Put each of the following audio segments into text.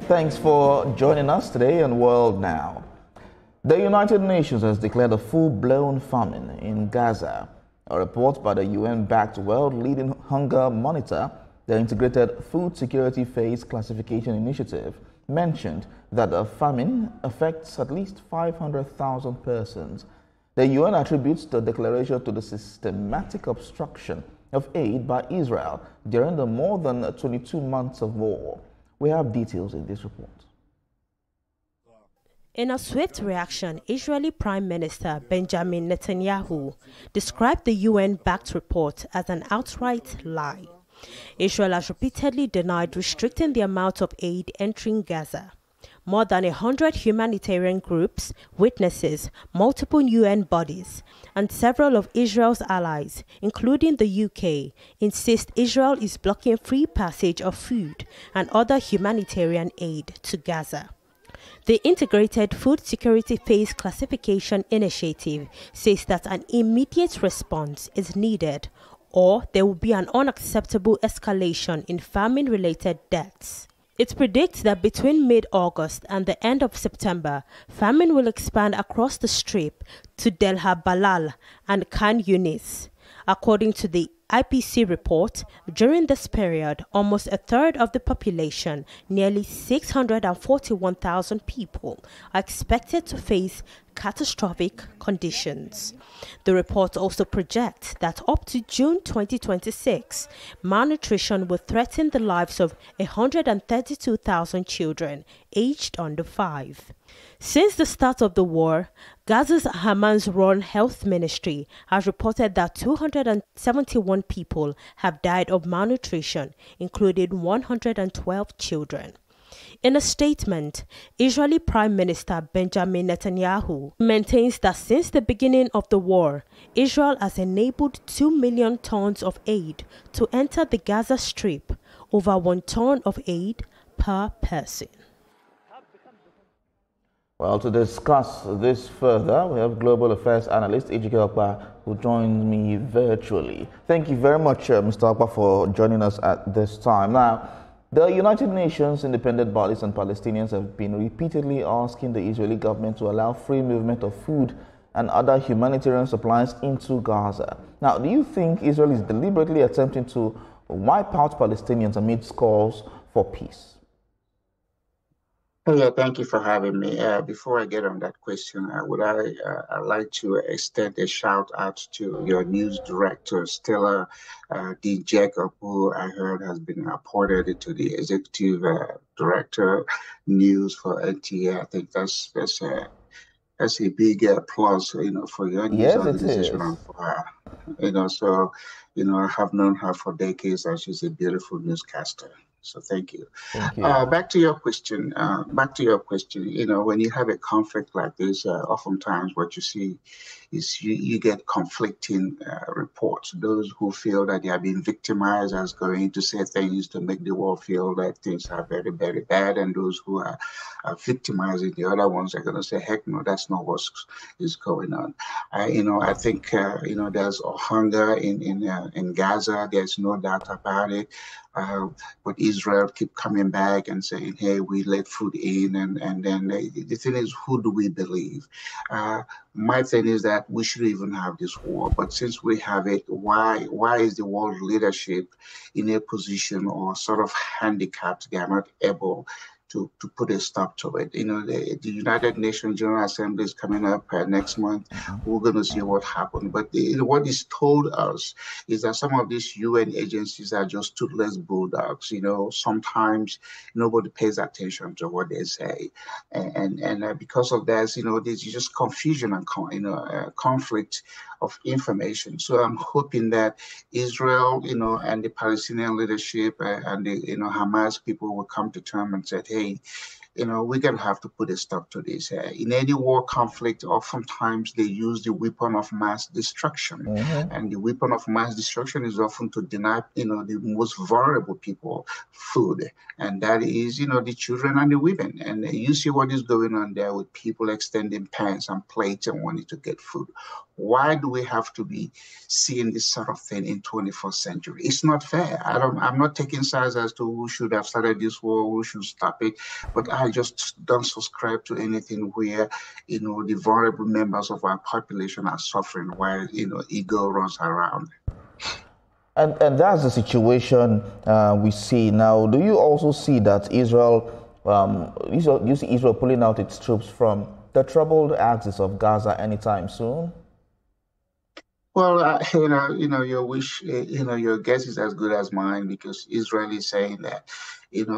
Thanks for joining us today on World Now. The United Nations has declared a full-blown famine in Gaza. A report by the UN-backed World Leading Hunger Monitor, the Integrated Food Security Phase Classification Initiative, mentioned that the famine affects at least 500,000 persons. The UN attributes the declaration to the systematic obstruction of aid by Israel during the more than 22 months of war. We have details in this report. In a swift reaction, Israeli Prime Minister Benjamin Netanyahu described the UN-backed report as an outright lie. Israel has repeatedly denied restricting the amount of aid entering Gaza. More than 100 humanitarian groups, witnesses, multiple UN bodies, and several of Israel's allies, including the UK, insist Israel is blocking free passage of food and other humanitarian aid to Gaza. The Integrated Food Security Phase Classification Initiative says that an immediate response is needed, or there will be an unacceptable escalation in famine-related deaths. It predicts that between mid-August and the end of September, famine will expand across the Strip to Del Balal and Khan Yunis. According to the IPC report, during this period, almost a third of the population, nearly 641,000 people, are expected to face catastrophic conditions. The report also projects that up to June 2026, malnutrition will threaten the lives of 132,000 children aged under 5. Since the start of the war, Gaza's Hamas-run health ministry has reported that 271 people have died of malnutrition, including 112 children. In a statement, Israeli Prime Minister Benjamin Netanyahu maintains that since the beginning of the war, Israel has enabled 2 million tons of aid to enter the Gaza Strip, over 1 ton of aid per person. Well, to discuss this further, we have Global Affairs Analyst Ejike Okpa, who joins me virtually. Thank you very much, Mr. Okpa, for joining us at this time. Now, the United Nations, independent bodies and Palestinians have been repeatedly asking the Israeli government to allow free movement of food and other humanitarian supplies into Gaza. Now, do you think Israel is deliberately attempting to wipe out Palestinians amidst calls for peace? Yeah, thank you for having me. Before I get on that question, I'd like to extend a shout out to your news director, Stella D. Jacob, who I heard has been appointed into the executive director news for NTA. I think that's a big plus, for your news organization. And for her. So, I have known her for decades, and she's a beautiful newscaster. So thank you. Thank you. Back to your question. When you have a conflict like this, oftentimes what you see is you get conflicting reports. Those who feel that they are being victimized are going to say things to make the world feel that things are very, very bad, and those who are victimizing the other ones are going to say, heck no, that's not what is going on. I think there's a hunger in Gaza. There's no doubt about it. But Israel keep coming back and saying, hey, we let food in, and then the thing is, who do we believe? My thing is that we should even have this war, but since we have it, why is the world leadership in a position or sort of handicapped? They are not able to put a stop to it. The United Nations General Assembly is coming up next month. We're going to see what happened. But what is told us is that some of these UN agencies are just toothless bulldogs. Sometimes nobody pays attention to what they say. And because of that, there's just confusion and conflict of information. So I'm hoping that Israel, and the Palestinian leadership and the Hamas people will come to terms and say, hey, we're going to have to put a stop to this. In any war conflict, oftentimes they use the weapon of mass destruction. And the weapon of mass destruction is often to deny, the most vulnerable people food. And that is, the children and the women. And you see what is going on there with people extending pans and plates and wanting to get food. Why do we have to be seeing this sort of thing in 21st century? It's not fair. I'm not taking sides as to who should have started this war, who should stop it, but I just don't subscribe to anything where, the vulnerable members of our population are suffering while, ego runs around. And that's the situation we see now. Do you also see that Israel, you see Israel pulling out its troops from the troubled axis of Gaza anytime soon? Well, your wish, your guess is as good as mine, because Israel is saying that,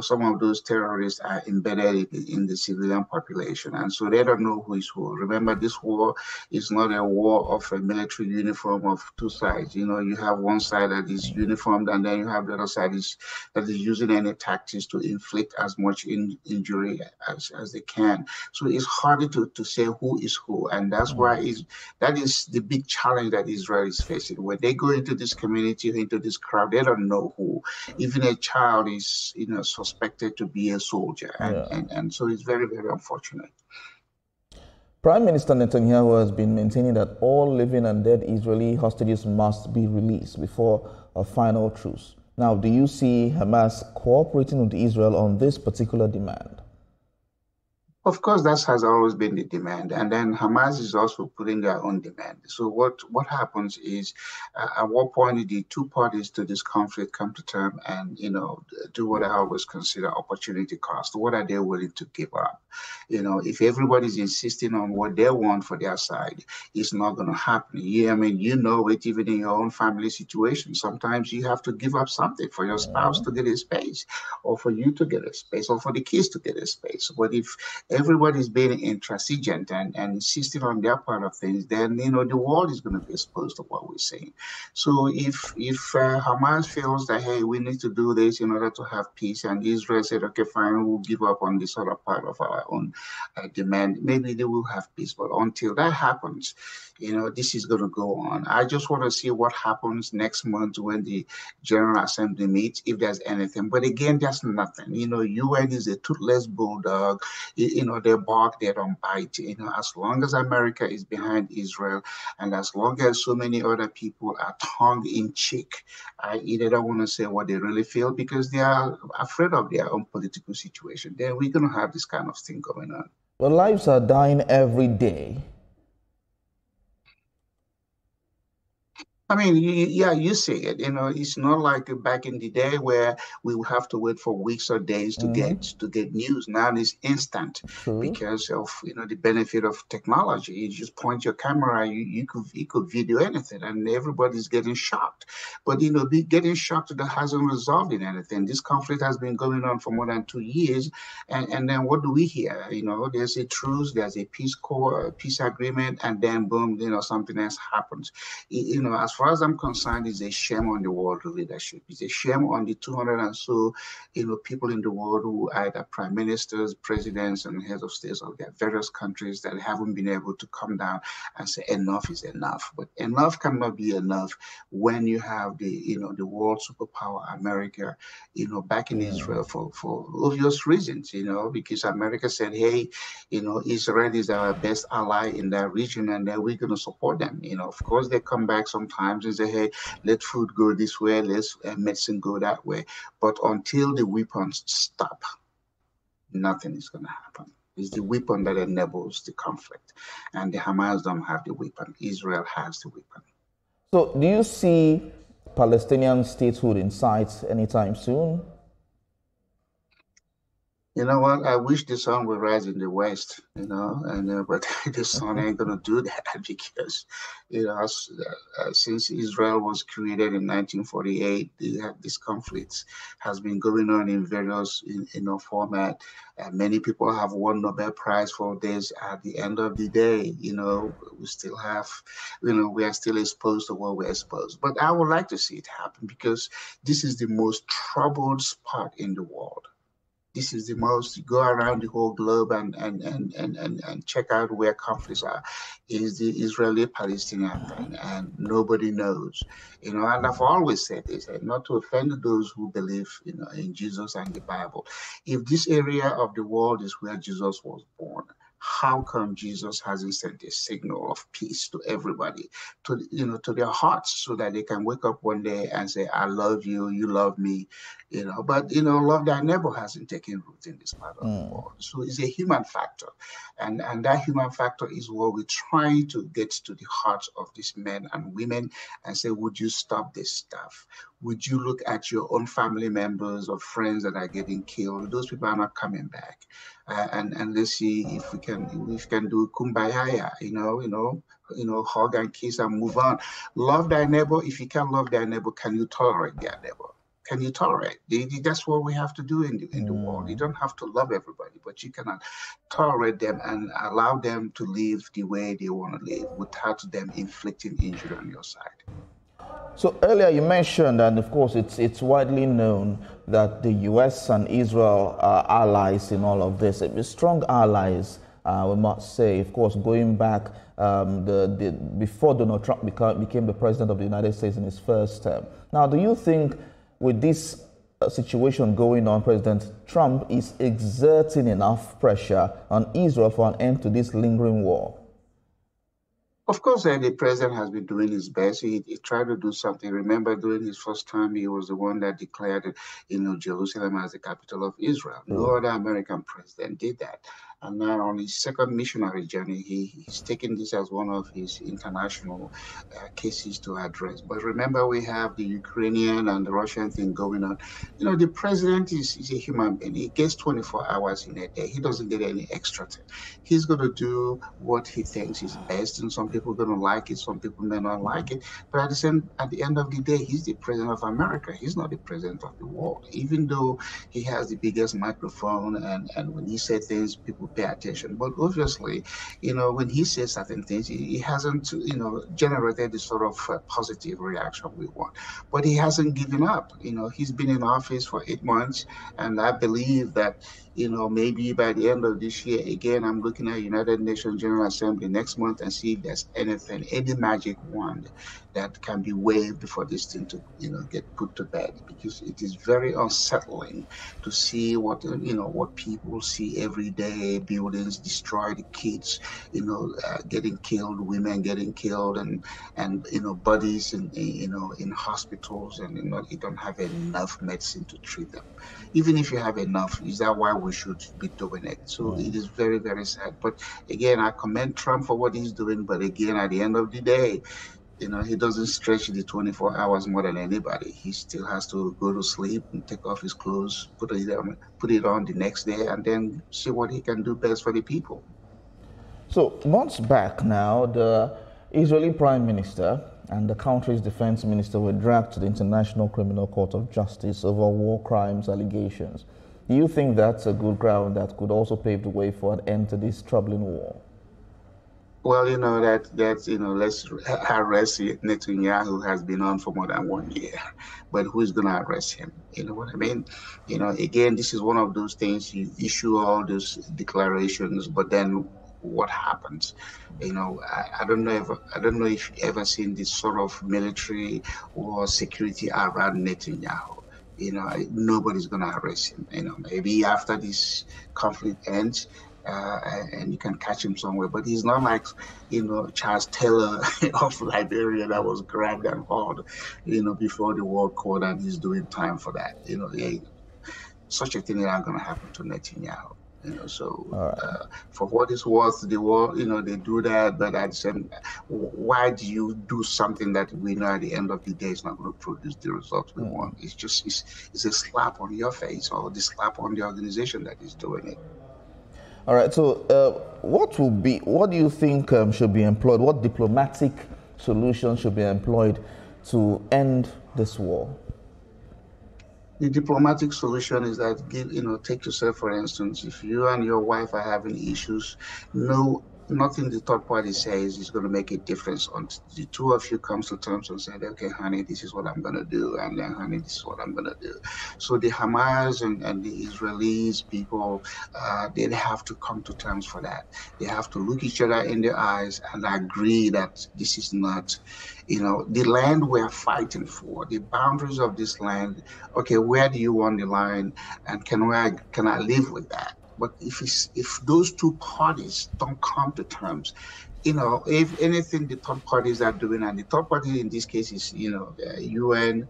some of those terrorists are embedded in the civilian population. And so they don't know who is who. Remember, this war is not a war of a military uniform of two sides. You have one side that is uniformed, and then you have the other side that is using any tactics to inflict as much injury as they can. So it's harder to say who is who. And that's why that is the big challenge that Israel is facing. When they go into this community, into this crowd, they don't know who. Even a child is, suspected to be a soldier. And so it's very, very unfortunate. Prime Minister Netanyahu has been maintaining that all living and dead Israeli hostages must be released before a final truce. Now, do you see Hamas cooperating with Israel on this particular demand? Of course, that has always been the demand. And then Hamas is also putting their own demand. So what happens is, at what point did the two parties to this conflict come to term and, do what I always consider opportunity cost? What are they willing to give up? If everybody's insisting on what they want for their side, it's not going to happen. Yeah, I mean, it even in your own family situation. Sometimes you have to give up something for your spouse to get a space, or for you to get a space, or for the kids to get a space. But if everybody's being intransigent and insisting on their part of things, then the world is going to be exposed to what we're saying. So if Hamas feels that, hey, we need to do this in order to have peace, and Israel said, okay, fine, we'll give up on this other part of our own demand, maybe they will have peace. But until that happens, this is going to go on. I just want to see what happens next month when the General Assembly meets, if there's anything. But again, there's nothing. UN is a toothless bulldog. They bark, they don't bite. As long as America is behind Israel, and as long as so many other people are tongue in cheek, they don't want to say what they really feel because they are afraid of their own political situation, then we're going to have this kind of thing going on. Well, lives are dying every day. I mean, you see it. It's not like back in the day where we would have to wait for weeks or days to get news. Now it's instant because of the benefit of technology. You just point your camera, you could video anything, and everybody's getting shocked. But getting shocked that hasn't resolved in anything. This conflict has been going on for more than 2 years, and then what do we hear? There's a truce, there's a peace agreement, and then boom, something else happens. As far as I'm concerned, it's a shame on the world leadership. It's a shame on the 200 and so, people in the world who are either prime ministers, presidents, and heads of states of their various countries that haven't been able to come down and say enough is enough. But enough cannot be enough when you have the world superpower America, backing Israel for obvious reasons, because America said, hey, Israel is our best ally in that region, and then we're going to support them. Of course, they come back sometimes and say, hey, let food go this way, let medicine go that way. But until the weapons stop, nothing is going to happen. It's the weapon that enables the conflict. And the Hamas don't have the weapon. Israel has the weapon. So do you see Palestinian statehood in sight anytime soon? You know what? I wish the sun would rise in the west, but the sun ain't gonna do that because, since Israel was created in 1948, this conflict has been going on in various, format. Many people have won Nobel Prize for this. At the end of the day, we still have, we are still exposed to what we're exposed. But I would like to see it happen because this is the most troubled spot in the world. this is the most, go around the whole globe and check out where conflicts are, is the Israeli-Palestinian thing, and nobody knows. And I've always said this, and not to offend those who believe, in Jesus and the Bible. If this area of the world is where Jesus was born, how come Jesus hasn't sent a signal of peace to everybody, to their hearts, so that they can wake up one day and say, I love you, you love me, but love thy neighbor hasn't taken root in this part of the world. So it's a human factor. And that human factor is what we're trying to get to the hearts of these men and women and say, would you stop this stuff? Would you look at your own family members or friends that are getting killed? Those people are not coming back. And let's see if we can do kumbaya, hug and kiss and move on. Love thy neighbor. If you can't love thy neighbor, can you tolerate their neighbor? Can you tolerate? That's what we have to do in the world. You don't have to love everybody, but you cannot tolerate them and allow them to live the way they want to live without them inflicting injury on your side. So earlier you mentioned, and of course it's widely known, that the U.S. and Israel are allies in all of this. Strong allies, we must say. Of course, going back before Donald Trump became the president of the United States in his first term. Now, do you think with this situation going on, President Trump is exerting enough pressure on Israel for an end to this lingering war? Of course, the president has been doing his best. He tried to do something. Remember, during his first term, he was the one that declared, Jerusalem as the capital of Israel. No other American president did that. And now on his second missionary journey, he's taken this as one of his international cases to address. But remember, we have the Ukrainian and the Russian thing going on. The president is a human being. He gets 24 hours in a day. He doesn't get any extra time. He's going to do what he thinks is best, and some people are going to like it, some people may not like it. But at the end of the day, he's the president of America. He's not the president of the world, even though he has the biggest microphone, and when he says things, people pay attention. But obviously, when he says certain things, he hasn't, generated the sort of positive reaction we want. But he hasn't given up. He's been in office for 8 months, and I believe that, maybe by the end of this year, again, I'm looking at United Nations General Assembly next month and see if there's anything, any magic wand that can be waved for this thing to, get put to bed, because it is very unsettling to see what people see every day: buildings destroyed, kids, getting killed, women getting killed, and bodies in hospitals, and you don't have enough medicine to treat them. Even if you have enough, is that why we should be doing it? So it is very, very sad. But again, I commend Trump for what he's doing. But again, at the end of the day, he doesn't stretch the 24 hours more than anybody. He still has to go to sleep and take off his clothes, put it on the next day, and then see what he can do best for the people. So months back now, the Israeli Prime Minister and the country's defense minister were dragged to the International Criminal Court of Justice over war crimes allegations. Do you think that's a good ground that could also pave the way for an end to this troubling war? Well, let's arrest Netanyahu has been on for more than 1 year, but who's going to arrest him? You know what I mean? Again, this is one of those things. You issue all those declarations, but then what happens? I don't know if you've ever seen this sort of military or security around Netanyahu. Nobody's going to arrest him. Maybe after this conflict ends, and you can catch him somewhere, but he's not like, Charles Taylor of Liberia that was grabbed and hauled, before the World Court, and he's doing time for that. Such a thing is not going to happen to Netanyahu. For what it's worth, the war, they do that, but at the same, why do you do something that we know at the end of the day is not going to produce the results we want? It's a slap on your face, or the slap on the organization that is doing it. All right. So, what do you think should be employed? What diplomatic solutions should be employed to end this war? The diplomatic solution is that take yourself, for instance, if you and your wife are having issues, know nothing the third party says is going to make a difference until the two of you comes to terms and say, okay, honey, this is what I'm going to do, and then, honey, this is what I'm going to do. So the Hamas and the Israelis people, they have to come to terms for that. They have to look each other in the eyes and agree that this is not, the land we're fighting for, the boundaries of this land. Okay, where do you want the line, and can I live with that? But if those two parties don't come to terms, if anything the third parties are doing, and the third party in this case is, UN,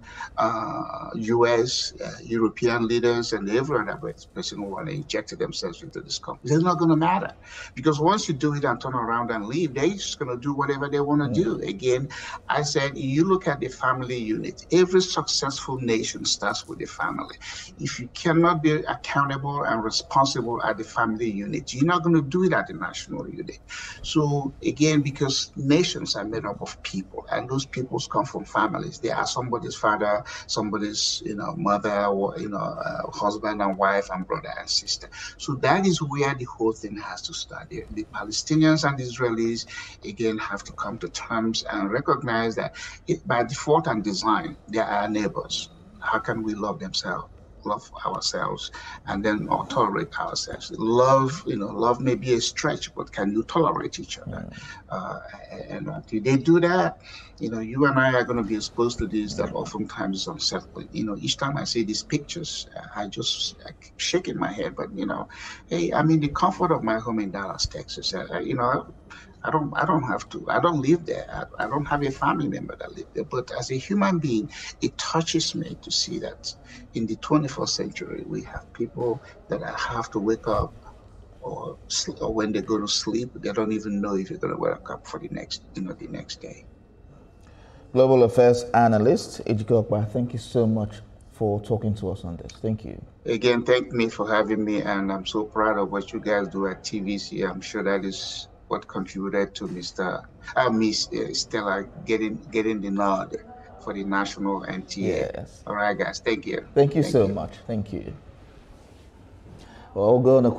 US, European leaders, and every other person who want to inject themselves into this conflict, it's not going to matter. Because once you do it and turn around and leave, they're just going to do whatever they want to do. Again, I said, you look at the family unit. Every successful nation starts with the family. If you cannot be accountable and responsible at the family unit, you're not going to do it at the national unit. So again, because nations are made up of people, and those peoples come from families. They are somebody's father, somebody's mother, or husband and wife and brother and sister. So that is where the whole thing has to start. The Palestinians and the Israelis again have to come to terms and recognize that by default and design, they are our neighbors. How can we love ourselves, and then tolerate ourselves? Love may be a stretch, but can you tolerate each other? And until they do that, you and I are going to be exposed to this that oftentimes is unsettling. Each time I see these pictures, I keep shaking my head. But hey, I'm in the comfort of my home in Dallas, Texas. I don't live there. I don't have a family member that lives there. But as a human being, it touches me to see that in the 21st century, we have people that have to wake up, or when they go to sleep, they don't even know if you're going to wake up for the next day. Global Affairs Analyst Ejike, thank you so much for talking to us on this. Thank you. Again, thank me for having me, and I'm so proud of what you guys do at TVC. I'm sure that is what contributed to Miss Stella getting the nod for the national NTA. Yes. All right, guys. Thank you. Thank you so much. Thank you. Well, we'll go on a